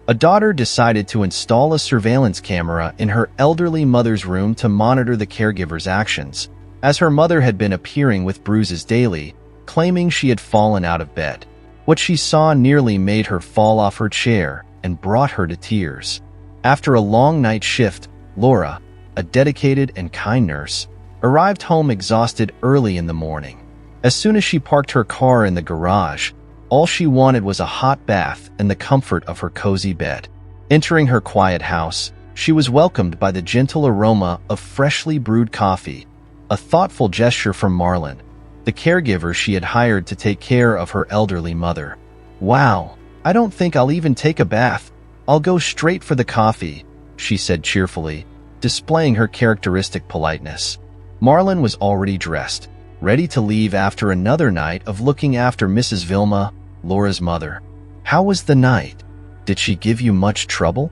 A daughter decided to install a surveillance camera in her elderly mother's room to monitor the caregiver's actions, as her mother had been appearing with bruises daily, claiming she had fallen out of bed. What she saw nearly made her fall off her chair and brought her to tears. After a long night shift, Laura, a dedicated and kind nurse, arrived home exhausted early in the morning. As soon as she parked her car in the garage, all she wanted was a hot bath and the comfort of her cozy bed. Entering her quiet house, she was welcomed by the gentle aroma of freshly brewed coffee, a thoughtful gesture from Marlon, the caregiver she had hired to take care of her elderly mother. "Wow, I don't think I'll even take a bath. I'll go straight for the coffee," she said cheerfully, displaying her characteristic politeness. Marlon was already dressed, ready to leave after another night of looking after Mrs. Vilma, Laura's mother. "How was the night? Did she give you much trouble?"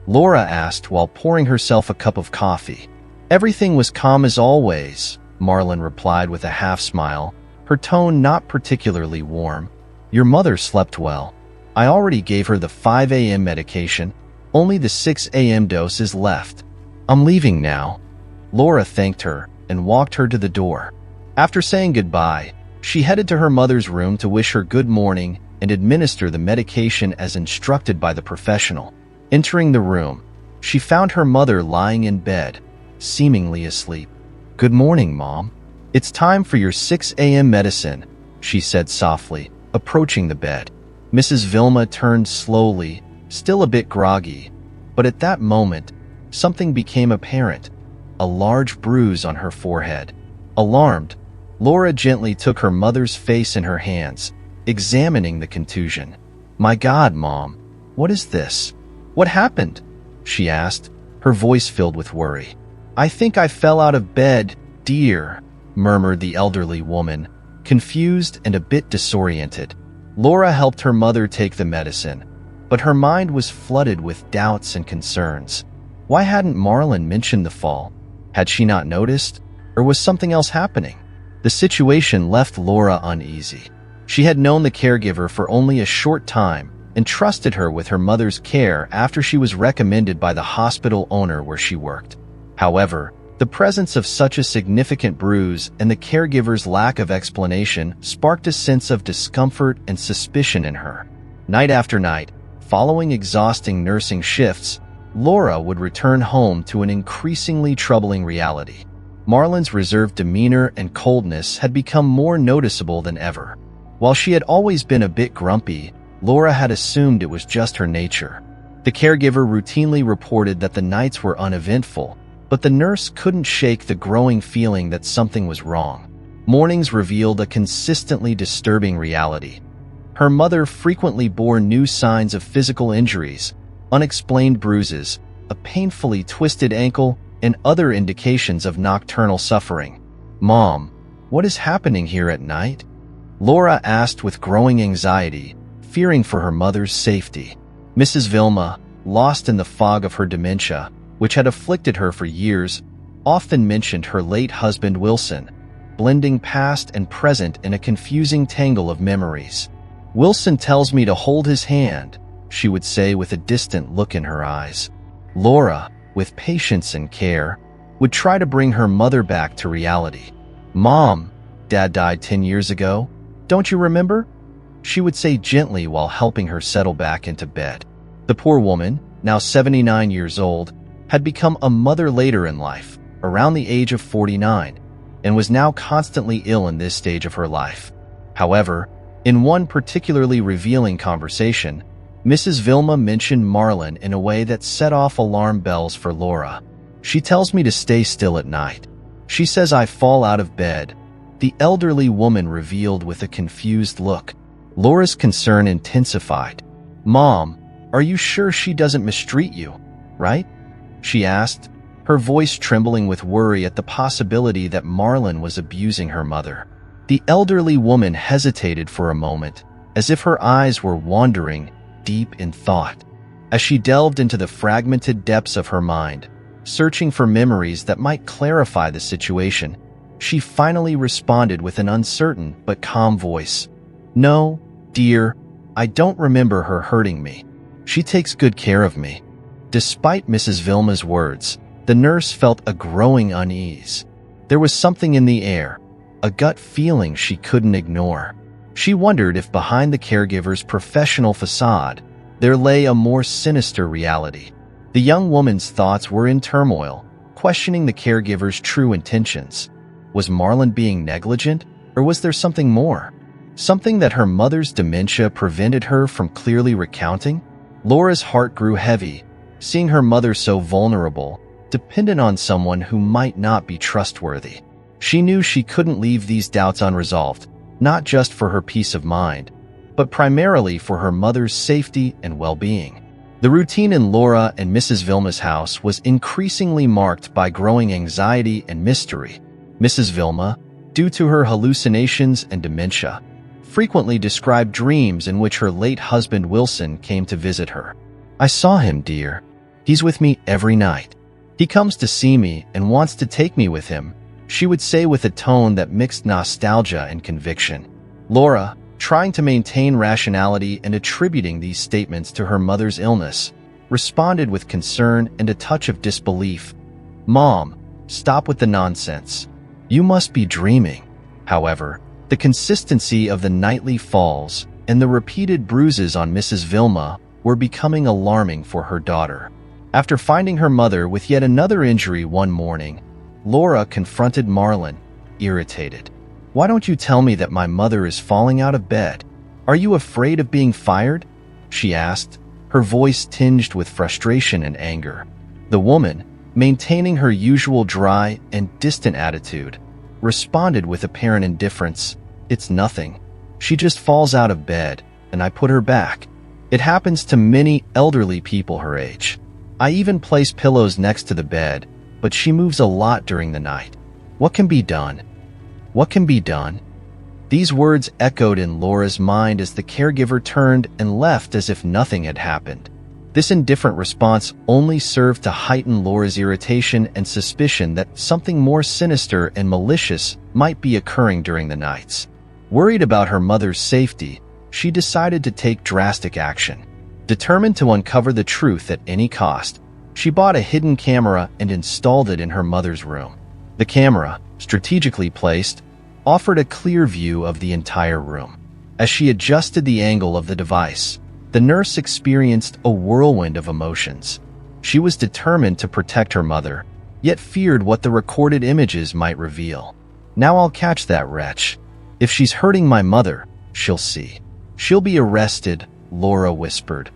Laura asked while pouring herself a cup of coffee. "Everything was calm as always," Marlon replied with a half-smile, her tone not particularly warm. "Your mother slept well. I already gave her the 5 a.m. medication. Only the 6 a.m. dose is left. I'm leaving now." Laura thanked her and walked her to the door. After saying goodbye, she headed to her mother's room to wish her good morning and administer the medication as instructed by the professional. Entering the room, she found her mother lying in bed, seemingly asleep. "Good morning, Mom. It's time for your 6 a.m. medicine," she said softly, approaching the bed. Mrs. Vilma turned slowly, still a bit groggy, but at that moment, something became apparent, a large bruise on her forehead. Alarmed, Laura gently took her mother's face in her hands, examining the contusion. "My God, Mom, what is this? What happened?" she asked, her voice filled with worry. "I think I fell out of bed, dear," murmured the elderly woman, confused and a bit disoriented. Laura helped her mother take the medicine, but her mind was flooded with doubts and concerns. Why hadn't Marlon mentioned the fall? Had she not noticed? Or was something else happening? The situation left Laura uneasy. She had known the caregiver for only a short time and trusted her with her mother's care after she was recommended by the hospital owner where she worked. However, the presence of such a significant bruise and the caregiver's lack of explanation sparked a sense of discomfort and suspicion in her. Night after night, following exhausting nursing shifts, Laura would return home to an increasingly troubling reality. Marlon's reserved demeanor and coldness had become more noticeable than ever. While she had always been a bit grumpy, Laura had assumed it was just her nature. The caregiver routinely reported that the nights were uneventful, but the nurse couldn't shake the growing feeling that something was wrong. Mornings revealed a consistently disturbing reality. Her mother frequently bore new signs of physical injuries, unexplained bruises, a painfully twisted ankle, and other indications of nocturnal suffering. "Mom, what is happening here at night?" Laura asked with growing anxiety, fearing for her mother's safety. Mrs. Vilma, lost in the fog of her dementia, which had afflicted her for years, often mentioned her late husband Wilson, blending past and present in a confusing tangle of memories. "Wilson tells me to hold his hand," she would say with a distant look in her eyes. Laura, with patience and care, would try to bring her mother back to reality. "Mom, Dad died 10 years ago. Don't you remember?" she would say gently while helping her settle back into bed. The poor woman, now 79 years old, had become a mother later in life, around the age of 49, and was now constantly ill in this stage of her life. However, in one particularly revealing conversation, Mrs. Vilma mentioned Marlon in a way that set off alarm bells for Laura. "She tells me to stay still at night. She says I fall out of bed," the elderly woman revealed with a confused look. Laura's concern intensified. "Mom, are you sure she doesn't mistreat you, right?" she asked, her voice trembling with worry at the possibility that Marlon was abusing her mother. The elderly woman hesitated for a moment, as if her eyes were wandering deep in thought. As she delved into the fragmented depths of her mind, searching for memories that might clarify the situation, she finally responded with an uncertain but calm voice. "No, dear, I don't remember her hurting me. She takes good care of me." Despite Mrs. Vilma's words, the nurse felt a growing unease. There was something in the air, a gut feeling she couldn't ignore. She wondered if behind the caregiver's professional facade, there lay a more sinister reality. The young woman's thoughts were in turmoil, questioning the caregiver's true intentions. Was Marlon being negligent, or was there something more? Something that her mother's dementia prevented her from clearly recounting? Laura's heart grew heavy, seeing her mother so vulnerable, dependent on someone who might not be trustworthy. She knew she couldn't leave these doubts unresolved, not just for her peace of mind, but primarily for her mother's safety and well-being. The routine in Laura and Mrs. Vilma's house was increasingly marked by growing anxiety and mystery. Mrs. Vilma, due to her hallucinations and dementia, frequently described dreams in which her late husband Wilson came to visit her. "I saw him, dear. He's with me every night. He comes to see me and wants to take me with him," she would say with a tone that mixed nostalgia and conviction. Laura, trying to maintain rationality and attributing these statements to her mother's illness, responded with concern and a touch of disbelief. "Mom, stop with the nonsense. You must be dreaming." However, the consistency of the nightly falls and the repeated bruises on Mrs. Vilma were becoming alarming for her daughter. After finding her mother with yet another injury one morning, Laura confronted Marlon, irritated. "Why don't you tell me that my mother is falling out of bed? Are you afraid of being fired?" she asked, her voice tinged with frustration and anger. The woman, maintaining her usual dry and distant attitude, responded with apparent indifference. "It's nothing. She just falls out of bed, and I put her back. It happens to many elderly people her age. I even place pillows next to the bed, but she moves a lot during the night. What can be done? What can be done?" These words echoed in Laura's mind as the caregiver turned and left as if nothing had happened. This indifferent response only served to heighten Laura's irritation and suspicion that something more sinister and malicious might be occurring during the nights. Worried about her mother's safety, she decided to take drastic action. Determined to uncover the truth at any cost, she bought a hidden camera and installed it in her mother's room. The camera, strategically placed, offered a clear view of the entire room. As she adjusted the angle of the device, the nurse experienced a whirlwind of emotions. She was determined to protect her mother, yet feared what the recorded images might reveal. "Now I'll catch that wretch. If she's hurting my mother, she'll see. She'll be arrested," Laura whispered,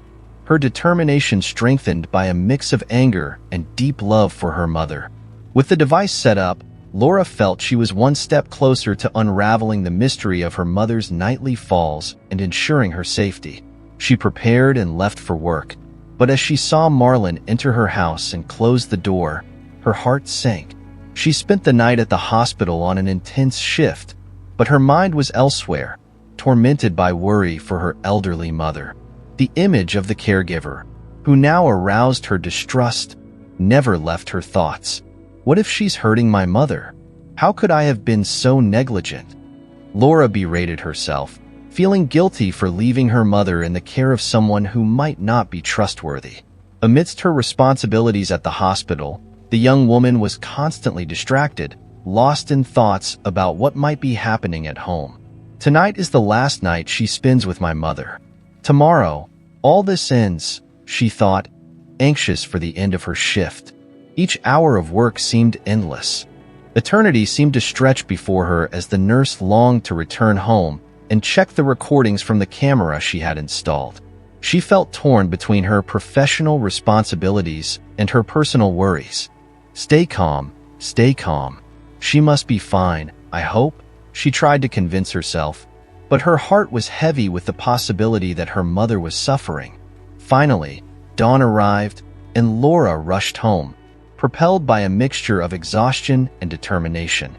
her determination strengthened by a mix of anger and deep love for her mother. With the device set up, Laura felt she was one step closer to unraveling the mystery of her mother's nightly falls and ensuring her safety. She prepared and left for work, but as she saw Marlon enter her house and close the door, her heart sank. She spent the night at the hospital on an intense shift, but her mind was elsewhere, tormented by worry for her elderly mother. The image of the caregiver, who now aroused her distrust, never left her thoughts. "What if she's hurting my mother? How could I have been so negligent?" Laura berated herself, feeling guilty for leaving her mother in the care of someone who might not be trustworthy. Amidst her responsibilities at the hospital, the young woman was constantly distracted, lost in thoughts about what might be happening at home. "Tonight is the last night she spends with my mother. Tomorrow, all this ends," she thought, anxious for the end of her shift. Each hour of work seemed endless. Eternity seemed to stretch before her as the nurse longed to return home and check the recordings from the camera she had installed. She felt torn between her professional responsibilities and her personal worries. Stay calm. She must be fine, I hope," she tried to convince herself, but her heart was heavy with the possibility that her mother was suffering. Finally, dawn arrived, and Laura rushed home, propelled by a mixture of exhaustion and determination.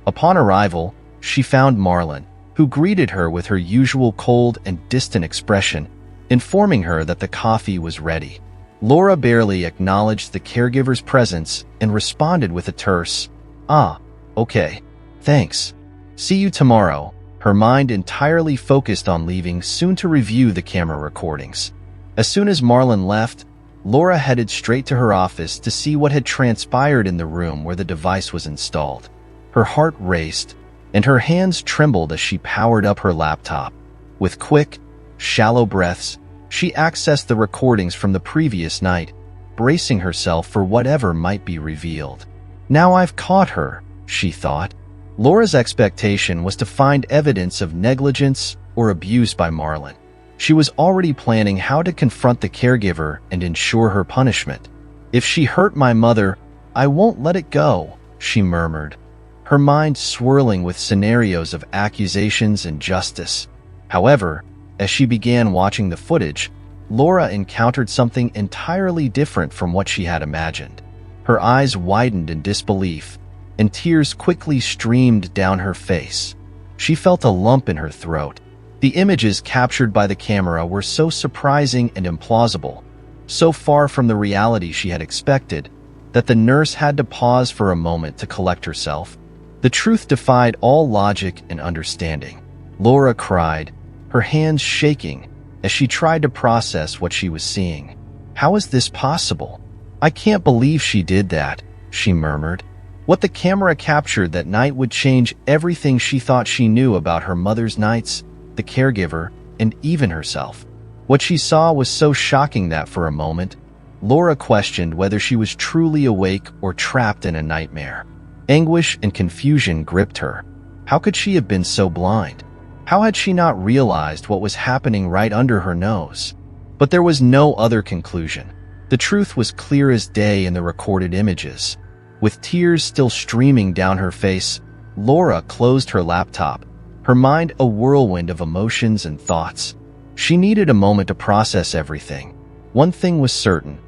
Upon arrival, she found Marlon, who greeted her with her usual cold and distant expression, informing her that the coffee was ready. Laura barely acknowledged the caregiver's presence and responded with a terse, "Ah, okay, thanks. See you tomorrow," her mind entirely focused on leaving soon to review the camera recordings. As soon as Marlon left, Laura headed straight to her office to see what had transpired in the room where the device was installed. Her heart raced, and her hands trembled as she powered up her laptop. With quick, shallow breaths, she accessed the recordings from the previous night, bracing herself for whatever might be revealed. Now I've caught her, she thought. Laura's expectation was to find evidence of negligence or abuse by Marlon. She was already planning how to confront the caregiver and ensure her punishment. If she hurt my mother, I won't let it go, she murmured, her mind swirling with scenarios of accusations and justice. However, as she began watching the footage, Laura encountered something entirely different from what she had imagined. Her eyes widened in disbelief, and tears quickly streamed down her face. She felt a lump in her throat. The images captured by the camera were so surprising and implausible, so far from the reality she had expected, that the nurse had to pause for a moment to collect herself. The truth defied all logic and understanding. Laura cried, her hands shaking as she tried to process what she was seeing. How is this possible? I can't believe she did that, she murmured. What the camera captured that night would change everything she thought she knew about her mother's nights, the caregiver, and even herself. What she saw was so shocking that for a moment, Laura questioned whether she was truly awake or trapped in a nightmare. Anguish and confusion gripped her. How could she have been so blind? How had she not realized what was happening right under her nose? But there was no other conclusion. The truth was clear as day in the recorded images. With tears still streaming down her face, Laura closed her laptop, her mind a whirlwind of emotions and thoughts. She needed a moment to process everything. One thing was certain: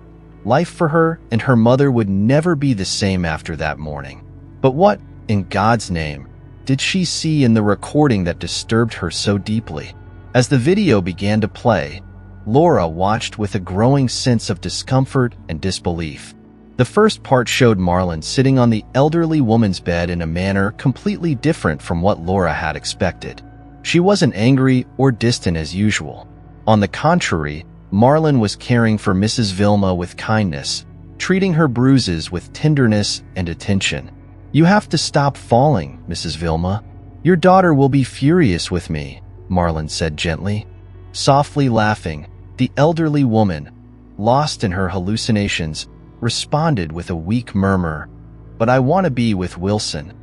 life for her and her mother would never be the same after that morning. But what, in God's name, did she see in the recording that disturbed her so deeply? As the video began to play, Laura watched with a growing sense of discomfort and disbelief. The first part showed Marlon sitting on the elderly woman's bed in a manner completely different from what Laura had expected. She wasn't angry or distant as usual. On the contrary, Marlon was caring for Mrs. Vilma with kindness, treating her bruises with tenderness and attention. "You have to stop falling, Mrs. Vilma. Your daughter will be furious with me," Marlon said gently. Softly laughing, the elderly woman, lost in her hallucinations, responded with a weak murmur, "But I want to be with Wilson."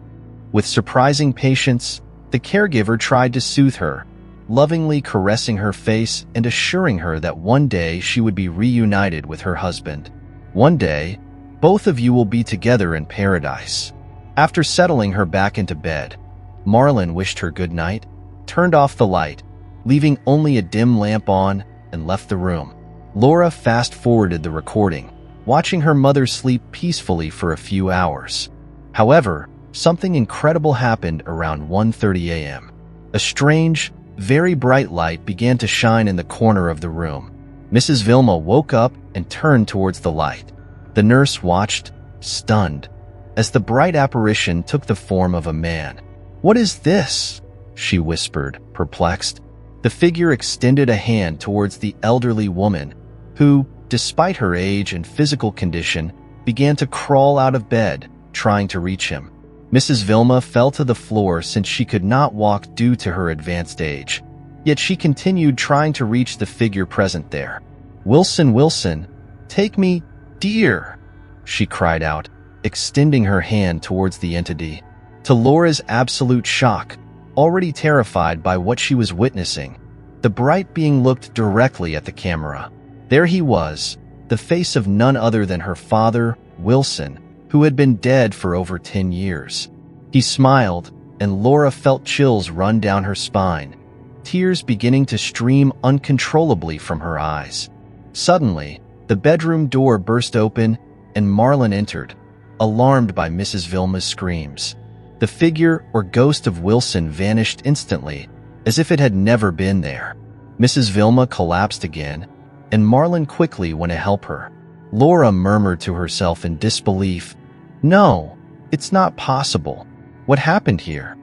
With surprising patience, the caregiver tried to soothe her, lovingly caressing her face and assuring her that one day she would be reunited with her husband. "One day, both of you will be together in paradise." After settling her back into bed, Marlon wished her good night, turned off the light, leaving only a dim lamp on, and left the room. Laura fast-forwarded the recording, watching her mother sleep peacefully for a few hours. However, something incredible happened around 1:30 a.m. A strange, very bright light began to shine in the corner of the room. Mrs. Vilma woke up and turned towards the light. The nurse watched, stunned, as the bright apparition took the form of a man. "What is this?" she whispered, perplexed. The figure extended a hand towards the elderly woman, who, despite her age and physical condition, began to crawl out of bed, trying to reach him. Mrs. Vilma fell to the floor since she could not walk due to her advanced age. Yet she continued trying to reach the figure present there. "Wilson, Wilson, take me, dear," she cried out, extending her hand towards the entity. To Laura's absolute shock, already terrified by what she was witnessing, the bright being looked directly at the camera. There he was, the face of none other than her father, Wilson, who had been dead for over 10 years. He smiled, and Laura felt chills run down her spine, tears beginning to stream uncontrollably from her eyes. Suddenly, the bedroom door burst open, and Marlon entered, alarmed by Mrs. Vilma's screams. The figure or ghost of Wilson vanished instantly, as if it had never been there. Mrs. Vilma collapsed again, and Marlon quickly went to help her. Laura murmured to herself in disbelief, "No, it's not possible. What happened here?"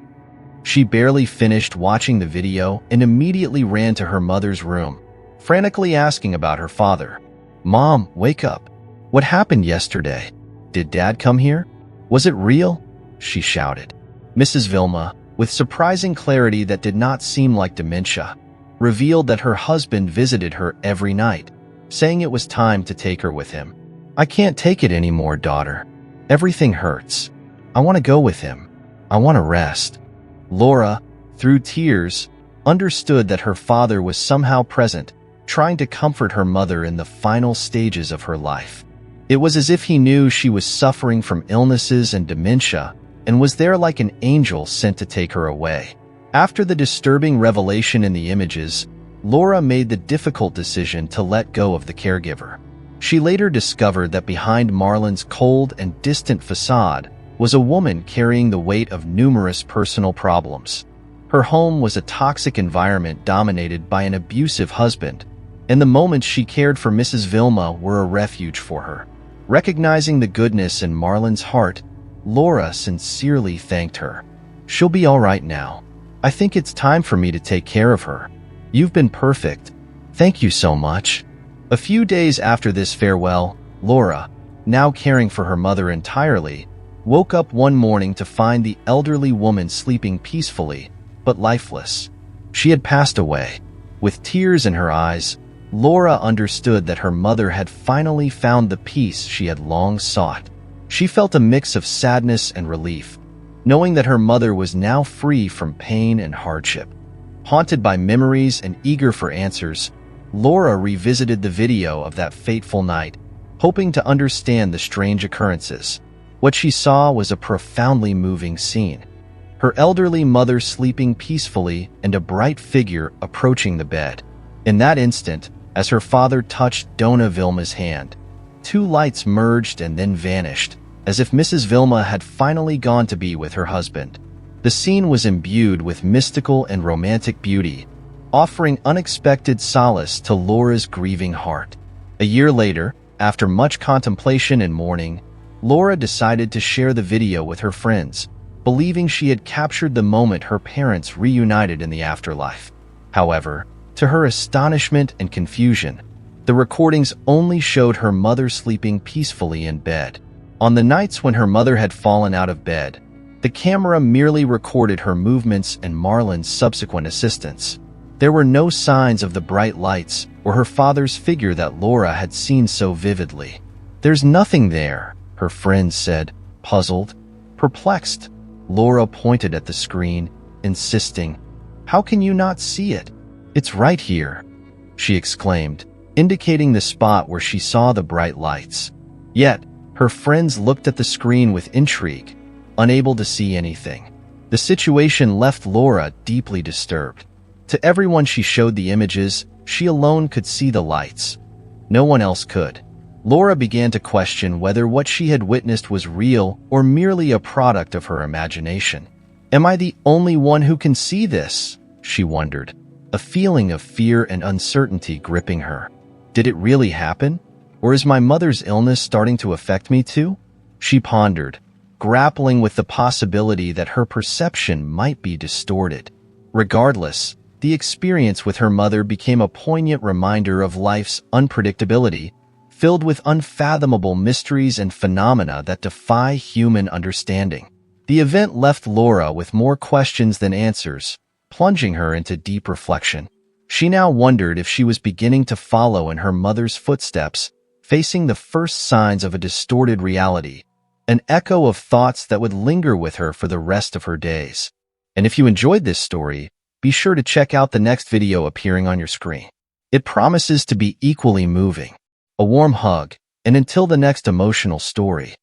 She barely finished watching the video and immediately ran to her mother's room, frantically asking about her father. "Mom, wake up. What happened yesterday? Did Dad come here? Was it real?" she shouted. Mrs. Vilma, with surprising clarity that did not seem like dementia, revealed that her husband visited her every night, saying it was time to take her with him. "I can't take it anymore, daughter. Everything hurts. I want to go with him. I want to rest." Laura, through tears, understood that her father was somehow present, trying to comfort her mother in the final stages of her life. It was as if he knew she was suffering from illnesses and dementia and was there like an angel sent to take her away. After the disturbing revelation in the images, Laura made the difficult decision to let go of the caregiver. She later discovered that behind Marlon's cold and distant facade was a woman carrying the weight of numerous personal problems. Her home was a toxic environment dominated by an abusive husband, and the moments she cared for Mrs. Vilma were a refuge for her. Recognizing the goodness in Marlon's heart, Laura sincerely thanked her. "She'll be all right now. I think it's time for me to take care of her. You've been perfect. Thank you so much." A few days after this farewell, Laura, now caring for her mother entirely, woke up one morning to find the elderly woman sleeping peacefully, but lifeless. She had passed away. With tears in her eyes, Laura understood that her mother had finally found the peace she had long sought. She felt a mix of sadness and relief, knowing that her mother was now free from pain and hardship. Haunted by memories and eager for answers, Laura revisited the video of that fateful night, hoping to understand the strange occurrences. What she saw was a profoundly moving scene. Her elderly mother sleeping peacefully and a bright figure approaching the bed. In that instant, as her father touched Donna Vilma's hand, two lights merged and then vanished, as if Mrs. Vilma had finally gone to be with her husband. The scene was imbued with mystical and romantic beauty, offering unexpected solace to Laura's grieving heart. A year later, after much contemplation and mourning, Laura decided to share the video with her friends, believing she had captured the moment her parents reunited in the afterlife. However, to her astonishment and confusion, the recordings only showed her mother sleeping peacefully in bed. On the nights when her mother had fallen out of bed, the camera merely recorded her movements and Marlon's subsequent assistance. There were no signs of the bright lights or her father's figure that Laura had seen so vividly. "There's nothing there," her friends said, puzzled. Perplexed, Laura pointed at the screen, insisting, "How can you not see it? It's right here," she exclaimed, indicating the spot where she saw the bright lights. Yet, her friends looked at the screen with intrigue, unable to see anything. The situation left Laura deeply disturbed. To everyone she showed the images, she alone could see the lights. No one else could. Laura began to question whether what she had witnessed was real or merely a product of her imagination. "Am I the only one who can see this?" she wondered, a feeling of fear and uncertainty gripping her. "Did it really happen? Or is my mother's illness starting to affect me too?" She pondered, grappling with the possibility that her perception might be distorted. Regardless, the experience with her mother became a poignant reminder of life's unpredictability, filled with unfathomable mysteries and phenomena that defy human understanding. The event left Laura with more questions than answers, plunging her into deep reflection. She now wondered if she was beginning to follow in her mother's footsteps, facing the first signs of a distorted reality, an echo of thoughts that would linger with her for the rest of her days. And if you enjoyed this story, be sure to check out the next video appearing on your screen. It promises to be equally moving. A warm hug, and until the next emotional story.